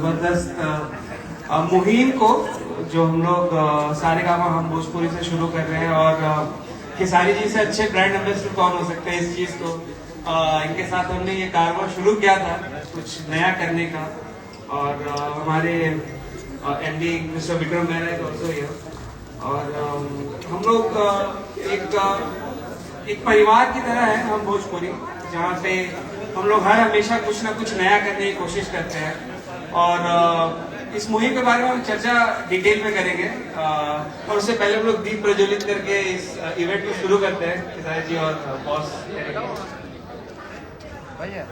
ज़बरदस्त मुहिम को जो हम लोग सारेगामा हम भोजपुरी से शुरू कर रहे हैं। और खेसारी जी से अच्छे ब्रांड एम्बेसडर कौन हो सकते हैं इस चीज़ को। इनके साथ हमने ये कारवां शुरू किया था कुछ नया करने का। और हमारे MD mister Vikram Mehra is also here. और हम लोग एक परिवार की तरह है हम भोजपुरी, जहाँ पे हम लोग हमेशा कुछ ना कुछ नया करने की कोशिश करते हैं। और इस मुहिम के बारे में हम चर्चा डिटेल में करेंगे। और उससे पहले हम लोग दीप प्रज्वलित करके इस इवेंट को शुरू करते हैं। खेसारी जी और बॉस भैया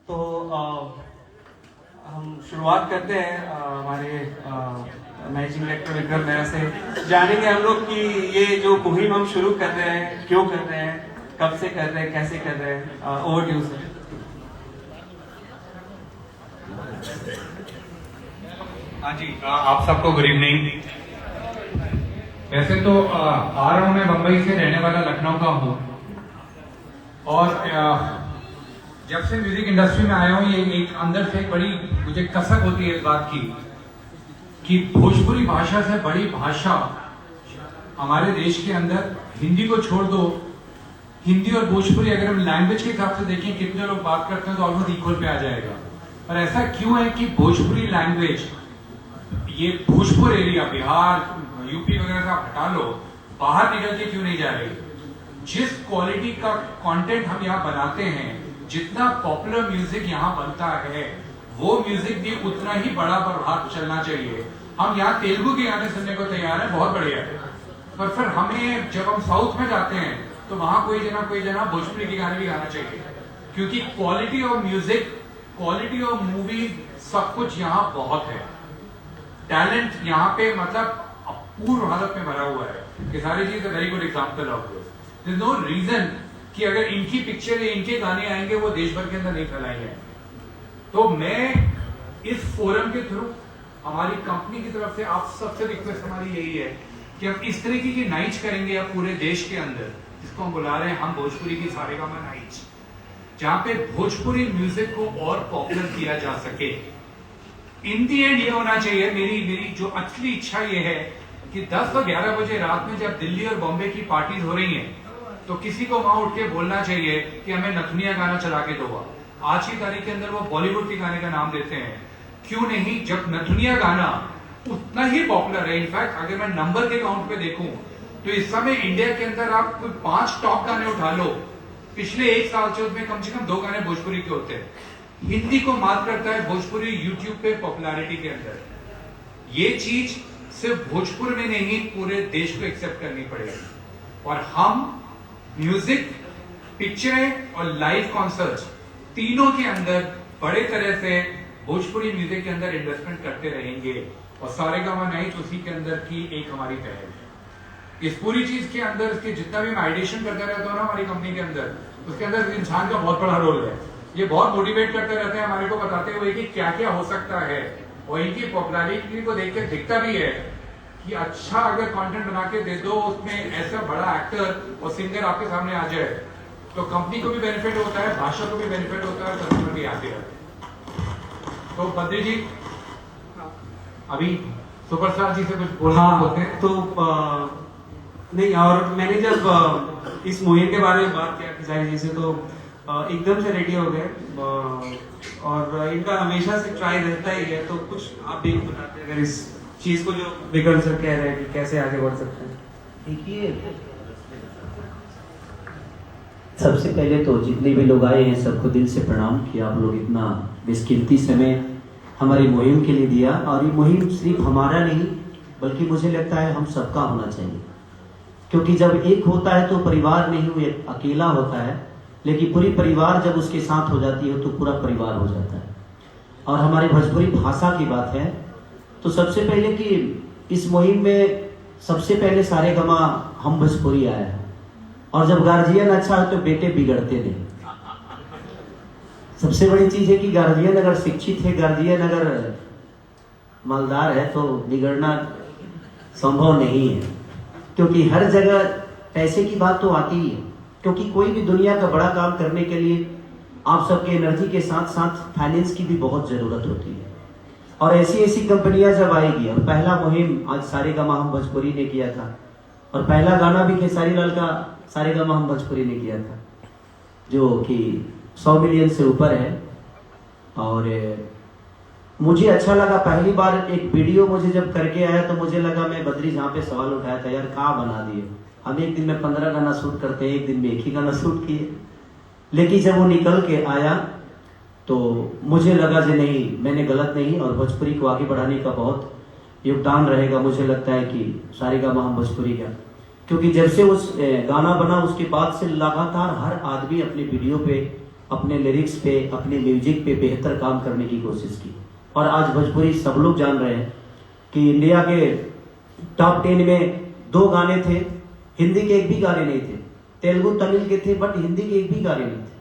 तो हम शुरुआत करते हैं हमारे मैनेजिंग डायरेक्टर विक्रम मेहरा से। जानेंगे हम लोग कि ये जो मुहिम हम शुरू कर रहे हैं, क्यों कर रहे हैं, कब से कर रहे हैं, कैसे कर रहे हैं। Over to you sir. हाँ जी, आप सबको गुड इवनिंग। वैसे तो आ रहा हूँ मैं बम्बई से, रहने वाला लखनऊ का हूँ। और जब से म्यूजिक इंडस्ट्री में आया हूँ, ये एक अंदर से एक बड़ी मुझे कसक होती है इस बात की कि भोजपुरी भाषा से बड़ी भाषा हमारे देश के अंदर, हिंदी को छोड़ दो, हिंदी और भोजपुरी अगर हम लैंग्वेज के हिसाब से देखें कितने लोग बात करते हैं तो ऑलमोस्ट इक्वल पे आ जाएगा। पर ऐसा क्यों है कि भोजपुरी लैंग्वेज, ये भोजपुर एरिया, बिहार, यूपी वगैरह से आप हटा लो, बाहर निकल के क्यों नहीं जा रही। जिस क्वालिटी का कंटेंट हम यहाँ बनाते हैं, जितना पॉपुलर म्यूजिक यहाँ बनता है, वो म्यूजिक भी उतना ही बड़ा प्रभाव चलना चाहिए। हम यहाँ तेलुगु के गाने सुनने को तैयार हैं, बहुत बढ़िया है, पर फिर हमें जब हम साउथ में जाते हैं तो वहां कोई जना भोजपुरी के गाने भी गाना चाहिए। क्योंकि quality of music, quality of movie, सब कुछ यहाँ बहुत है। टैलेंट यहाँ पे मतलब पूर्ण हालत में भरा हुआ है। Khesari ji is a very good example of this. There is no reason कि अगर इनकी पिक्चर या इनके गाने आएंगे वो देश भर के अंदर नहीं फैलाएंगे। तो मैं इस फोरम के थ्रू हमारी कंपनी की तरफ से आप सबसे रिक्वेस्ट हमारी यही है कि हम इस तरीके की नाइट्स करेंगे अब पूरे देश के अंदर, जिसको हम बुला रहे हैं हम भोजपुरी की सारेगामा नाइट्स, जहां पे भोजपुरी म्यूजिक को और पॉपुलर किया जा सके। इन दी एंड ये होना चाहिए, मेरी जो असली इच्छा ये है कि 10 और 11 बजे रात में जब दिल्ली और बॉम्बे की पार्टीज हो रही हैं, तो किसी को वहां उठ के बोलना चाहिए कि हमें नथुनिया गाना चला के दो। आज की तारीख के अंदर वो बॉलीवुड के गाने का नाम देते हैं, क्यों नहीं, जब नथुनिया गाना उतना ही पॉपुलर है। इनफैक्ट अगर मैं नंबर के काउंट पे देखूं तो इस समय इंडिया के अंदर आप कोई 5 टॉप गाने उठा लो, पिछले 1 साल से उसमें कम से कम 2 गाने भोजपुरी के होते हैं। हिंदी को मात करता है भोजपुरी यूट्यूब पे पॉपुलैरिटी के अंदर। ये चीज सिर्फ भोजपुर में नहीं, पूरे देश को एक्सेप्ट करनी पड़ेगी। और हम म्यूजिक, पिक्चरें और लाइव कॉन्सर्ट्स तीनों के अंदर बड़े तरह से भोजपुरी म्यूजिक के अंदर इन्वेस्टमेंट करते रहेंगे। और सारेगामा नाइट्स उसी के अंदर की एक हमारी पहल है। इस पूरी चीज के अंदर इसके जितना भी आइडिएशन करता रहता हूं ना हमारी कंपनी के अंदर, उसके अंदर इंसान का बहुत बड़ा रोल है। ये बहुत मोटिवेट करते रहते हैं हमारे को, बताते हुए कि क्या क्या हो सकता है। और इनकी पॉपुलैरिटी को देख के दिखता भी है कि अच्छा अगर कंटेंट बना के दे दो, उसमें ऐसा बड़ा एक्टर और सिंगर आपके सामने आ जाए, तो कंपनी को भी बेनिफिट होता है, भाषा को भी बेनिफिट होता है, कस्टमर भी आते हैं। तो बद्री जी अभी सुपरस्टार जी से कुछ बोलना होते हैं तो नहीं, और मैंने जब इस मुहिम के बारे में बात किया खेसारी जी से तो एकदम से रेडी हो गए और इनका हमेशा से ट्राई रहता ही है। तो कुछ आप भी बताते हैं अगर इस चीज को जो विक्रम सर कह रहे हैं कि कैसे आगे बढ़ सकते हैं। देखिए, सबसे पहले तो जितने भी लोग आए हैं सबको दिल से प्रणाम कि आप लोग इतना बेशकीमती समय हमारी मुहिम के लिए दिया। और ये मुहिम सिर्फ हमारा नहीं बल्कि मुझे लगता है हम सबका होना चाहिए, क्योंकि जब एक होता है तो परिवार नहीं, वो एक अकेला होता है, लेकिन पूरी परिवार जब उसके साथ हो जाती है तो पूरा परिवार हो जाता है। और हमारी भोजपुरी भाषा की बात है तो सबसे पहले कि इस मुहिम में सबसे पहले सारेगामा हम भोजपुरी आया है। और जब गार्जियन अच्छा है तो बेटे बिगड़ते नहीं। सबसे बड़ी चीज है कि गार्जियन अगर शिक्षित है, गार्जियन अगर मालदार है तो बिगड़ना संभव नहीं है, क्योंकि हर जगह पैसे की बात तो आती ही है। क्योंकि कोई भी दुनिया का बड़ा काम करने के लिए आप सबके एनर्जी के साथ साथ फाइनेंस की भी बहुत जरूरत होती है। और ऐसी ऐसी कंपनियां जब आएगी, और पहला मुहिम आज सारेगामा हम भोजपुरी ने किया था, और पहला गाना भी खेसारी लाल का सारेगामा हम भोजपुरी ने किया था, जो कि 100 मिलियन से ऊपर है। और मुझे अच्छा लगा, पहली बार एक वीडियो मुझे जब करके आया तो मुझे लगा, मैं बद्री जहाँ पे सवाल उठाया था, यार कहाँ बना दिए, हम एक दिन में 15 गाना शूट करते हैं, एक दिन में एक ही गाना शूट किए। लेकिन जब वो निकल के आया तो मुझे लगा कि नहीं, मैंने गलत नहीं, और भोजपुरी को आगे बढ़ाने का बहुत योगदान रहेगा मुझे लगता है कि सारेगामा हम भोजपुरी का। क्योंकि जब से उस गाना बना उसके बाद से लगातार हर आदमी अपने वीडियो पे, अपने लिरिक्स पे, अपने म्यूजिक पे बेहतर काम करने की कोशिश की। और आज भोजपुरी सब लोग जान रहे हैं कि इंडिया के टॉप 10 में 2 गाने थे, हिंदी के एक भी गाने नहीं थे, तेलुगु तमिल के थे बट हिंदी के एक भी गाने नहीं थे।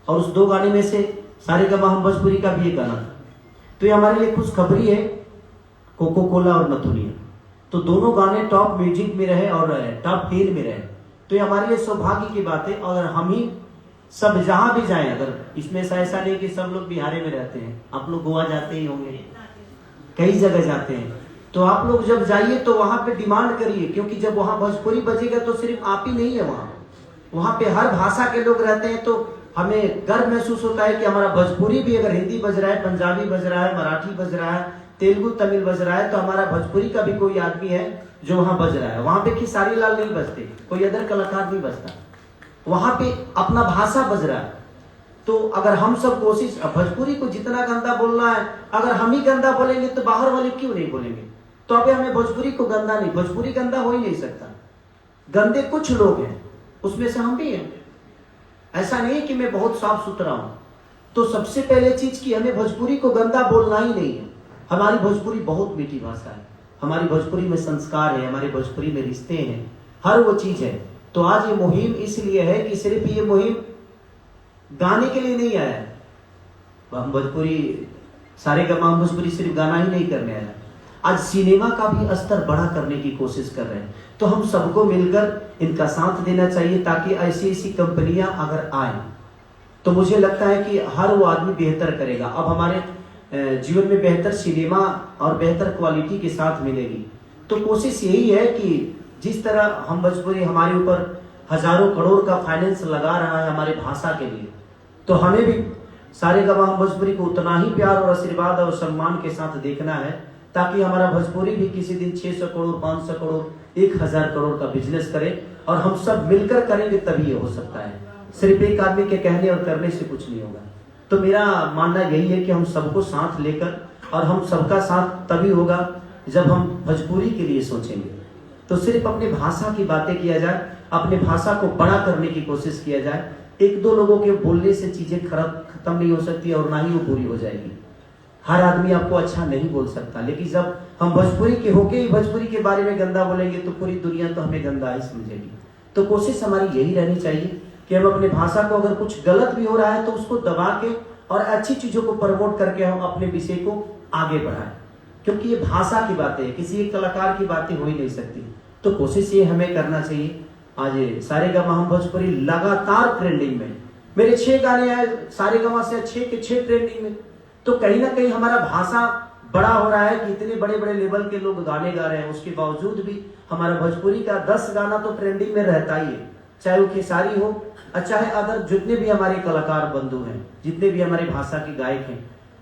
और उस 2 गाने में से सारेगामा हम भोजपुरी का भी एक गाना था। तो ये हमारे लिए खुशखबरी है, कोको कोला और नथुनिया, तो दोनों गाने टॉप म्यूजिक में रहे और टॉप 10 में रहे। तो ये हमारे लिए सौभाग्य की बात है। और हम ही सब जहां भी जाएं, अगर इसमें ऐसा नहीं कि सब लोग बिहार में रहते हैं, आप लोग गोवा जाते ही होंगे, कई जगह जाते हैं, तो आप लोग जब जाइए तो वहां पे डिमांड करिए, क्योंकि जब वहां भोजपुरी बजेगा तो सिर्फ आप ही नहीं है, वहां पे हर भाषा के लोग रहते हैं। तो हमें गर्व महसूस होता है कि हमारा भोजपुरी भी, अगर हिंदी बज रहा है, पंजाबी बज रहा है, मराठी बज रहा है, तेलुगु तमिल बज रहा है, तो हमारा भोजपुरी का भी कोई आदमी है जो वहां बज रहा है। वहां पे खेसारी लाल नहीं बजते, कोई अदर कलाकार नहीं बजता, वहां पे अपना भाषा बज रहा है। तो अगर हम सब कोशिश, भोजपुरी को जितना गंदा बोलना है, अगर हम ही गंदा बोलेंगे तो बाहर वाले क्यों नहीं बोलेंगे। तो अभी हमें भोजपुरी को गंदा नहीं, भोजपुरी गंदा हो ही नहीं सकता। गंदे कुछ लोग हैं, उसमें से हम भी हैं। ऐसा नहीं है कि मैं बहुत साफ सुथरा हूं। तो सबसे पहले चीज की हमें भोजपुरी को गंदा बोलना ही नहीं है। हमारी भोजपुरी बहुत मीठी भाषा है, हमारी भोजपुरी में संस्कार है, हमारी भोजपुरी में रिश्ते हैं, हर वो चीज है। तो आज ये मुहिम इसलिए है कि सिर्फ ये मुहिम गाने के लिए नहीं आया है। हम भोजपुरी सारेगामा हम भोजपुरी सिर्फ गाना ही नहीं करने आया, आज सिनेमा का भी स्तर बड़ा करने की कोशिश कर रहे हैं। तो हम सबको मिलकर इनका साथ देना चाहिए, ताकि ऐसी ऐसी कंपनियां अगर आए तो मुझे लगता है कि हर वो आदमी बेहतर करेगा। अब हमारे जीवन में बेहतर सिनेमा और बेहतर क्वालिटी के साथ मिलेगी। तो कोशिश यही है कि जिस तरह हम भोजपुरी, हमारे ऊपर हजारों करोड़ का फाइनेंस लगा रहा है हमारे भाषा के लिए, तो हमें भी सारेगामा हम भोजपुरी को उतना ही प्यार और आशीर्वाद और सम्मान के साथ देखना है, ताकि हमारा भोजपुरी भी किसी दिन 600 करोड़, 500 करोड़, 1000 करोड़ का बिजनेस करे। और हम सब मिलकर करेंगे तभी ये हो सकता है, सिर्फ एक आदमी के कहने और करने से कुछ नहीं होगा। तो मेरा मानना यही है कि हम सबको साथ लेकर, और हम सबका साथ तभी होगा जब हम भोजपुरी के लिए सोचेंगे। तो सिर्फ अपने भाषा की बातें किया जाए, अपने भाषा को बड़ा करने की कोशिश किया जाए। 1-2 लोगों के बोलने से चीजें खत्म नहीं हो सकती और ना ही वो पूरी हो जाएगी। हर आदमी आपको अच्छा नहीं बोल सकता, लेकिन जब हम भोजपुरी के होके ही भोजपुरी के बारे में गंदा बोलेंगे तो पूरी दुनिया तो हमें गंदा ही समझेगी। तो कोशिश हमारी यही रहनी चाहिए कि हम अपने भाषा को, अगर कुछ गलत भी हो रहा है तो उसको दबा के और अच्छी चीजों को प्रमोट करके हम अपने विषय को आगे बढ़ाएं, क्योंकि ये भाषा की बातें है, किसी एक कलाकार की बातें हो ही नहीं सकती। तो कोशिश ये हमें करना चाहिए। आज सारेगामा हम भोजपुरी लगातार ट्रेंडिंग में, मेरे 6 गाने आए सारेगामा से 6 के 6 ट्रेंडिंग में। तो कहीं ना कहीं हमारा भाषा बड़ा हो रहा है कि इतने बड़े बड़े लेवल के लोग गाने गा रहे हैं, उसके बावजूद भी हमारा भोजपुरी का 10 गाना तो ट्रेंडिंग में रहता ही है। चाहे वो खेसारी हो और चाहे अदर जितने भी हमारे कलाकार बंधु हैं, जितने भी हमारे भाषा के गायक हैं,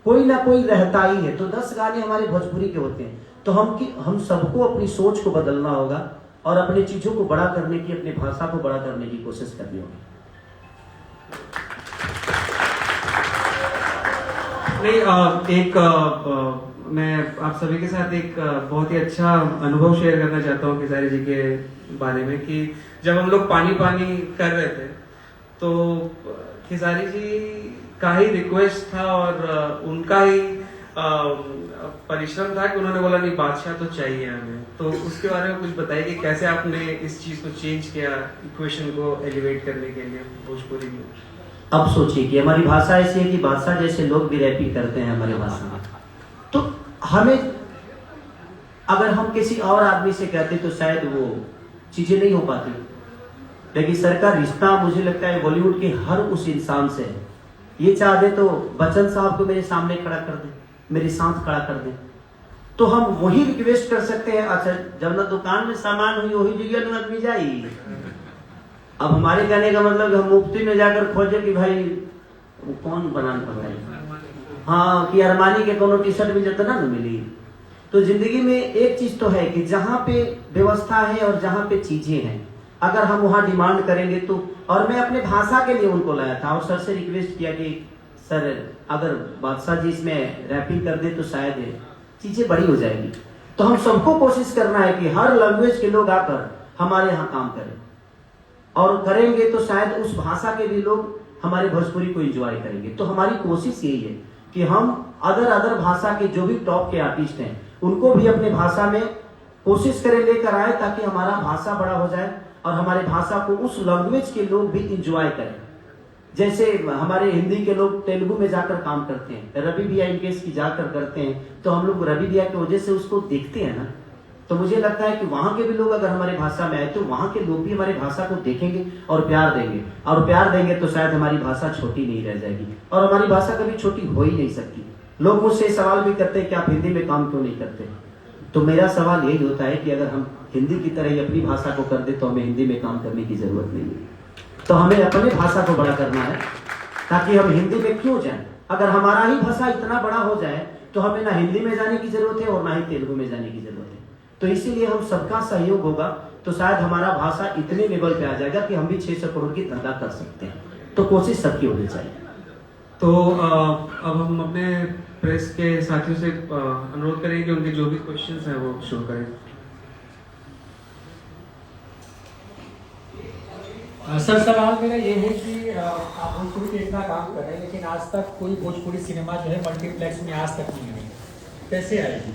कोई ना कोई रहता ही है। तो 10 गाने हमारे भोजपुरी के होते हैं, तो हम सबको अपनी सोच को बदलना होगा और अपनी चीजों को बड़ा करने की, अपनी भाषा को बड़ा करने की कोशिश करनी होगी। नहीं, मैं आप सभी के साथ एक बहुत ही अच्छा अनुभव शेयर करना चाहता हूँ खेसारी जी के बारे में, कि जब हम लोग पानी पानी कर रहे थे तो खेसारी जी का ही रिक्वेस्ट था और उनका ही परिश्रम था कि उन्होंने बोला नहीं बादशाह तो चाहिए हमें। तो उसके बारे में कुछ बताइए कि कैसे आपने इस चीज को चेंज किया, इक्वेशन को एलिवेट करने के लिए भोजपुरी में। अब सोचिए कि हमारी भाषा ऐसी है कि बादशाह जैसे लोग भी रैपिंग करते हैं हमारे भाषा में, तो हमें अगर हम किसी और आदमी से कहते तो शायद वो चीजें नहीं हो पाती। लेकिन सर का रिश्ता मुझे लगता है बॉलीवुड के हर उस इंसान से है। ये चाह दे तो बच्चन साहब को मेरे सामने खड़ा कर दे, मेरे साथ खड़ा कर दे, तो हम वही रिक्वेस्ट कर सकते हैं। अच्छा, जब ना दुकान में सामान हुई वही जगह आदमी जाई। अब हमारे कहने का मतलब हम मुफ्ती में जाकर खोजे कि भाई वो कौन बनान पकड़ाई, हाँ कि अरमानी के कोनो टी शर्ट मिल जाता ना मिली। तो जिंदगी में एक चीज तो है कि जहाँ पे व्यवस्था है और जहाँ पे चीजें हैं, अगर हम वहाँ डिमांड करेंगे तो। और मैं अपने भाषा के लिए उनको लाया था और सर से रिक्वेस्ट किया कि सर अगर बादशाह जी इसमें रैपिंग कर दे तो शायद चीजें बड़ी हो जाएगी। तो हम सबको कोशिश करना है कि हर लैंग्वेज के लोग आकर हमारे यहाँ काम करें, और करेंगे तो शायद उस भाषा के भी लोग हमारे भोजपुरी को एंजॉय करेंगे। तो हमारी कोशिश यही है कि हम अदर भाषा के जो भी टॉप के आर्टिस्ट हैं उनको भी अपने भाषा में कोशिश करें लेकर आए, ताकि हमारा भाषा बड़ा हो जाए और हमारे भाषा को उस लैंग्वेज के लोग भी एंजॉय करें। जैसे हमारे हिंदी के लोग तेलुगु में जाकर काम करते हैं, रवि भैया इनकेस की जाकर करते हैं, तो हम लोग रवि भैया की वजह से उसको देखते हैं ना। तो मुझे लगता है कि वहां के भी लोग अगर हमारे भाषा में आए तो वहां के लोग भी हमारी भाषा को देखेंगे और प्यार देंगे, और प्यार देंगे तो शायद हमारी भाषा छोटी नहीं रह जाएगी, और हमारी भाषा कभी छोटी हो ही नहीं सकती। लोग मुझसे सवाल भी करते हैं कि आप हिंदी में काम क्यों नहीं करते, तो मेरा सवाल यही होता है कि अगर हम हिंदी की तरह ही अपनी भाषा को कर दे तो हमें हिंदी में काम करने की जरूरत नहीं है। तो हमें अपनी भाषा को बड़ा करना है, ताकि हम हिंदी में क्यों जाएं। अगर हमारा ही भाषा इतना बड़ा हो जाए तो हमें ना हिंदी में जाने की जरूरत है और ना ही तेलुगु में जाने की जरूरत है। तो इसीलिए हम सबका सहयोग होगा तो शायद हमारा भाषा इतने लेवल पे आ जाएगा कि हम भी 600 करोड़ की धंधा कर सकते हैं। तो कोशिश सबकी होनी चाहिए। तो अब हम अपने प्रेस के साथियों से अनुरोध करेंगे कि उनके जो भी क्वेश्चंस हैं वो शुरू करें। सर, सवाल मेरा ये है कि आप भोजपुरी पे इतना काम कर रहे हैं, लेकिन आज तक कोई भोजपुरी सिनेमा जो है मल्टीप्लेक्स में आज तक नहीं आई, कैसे आएगी?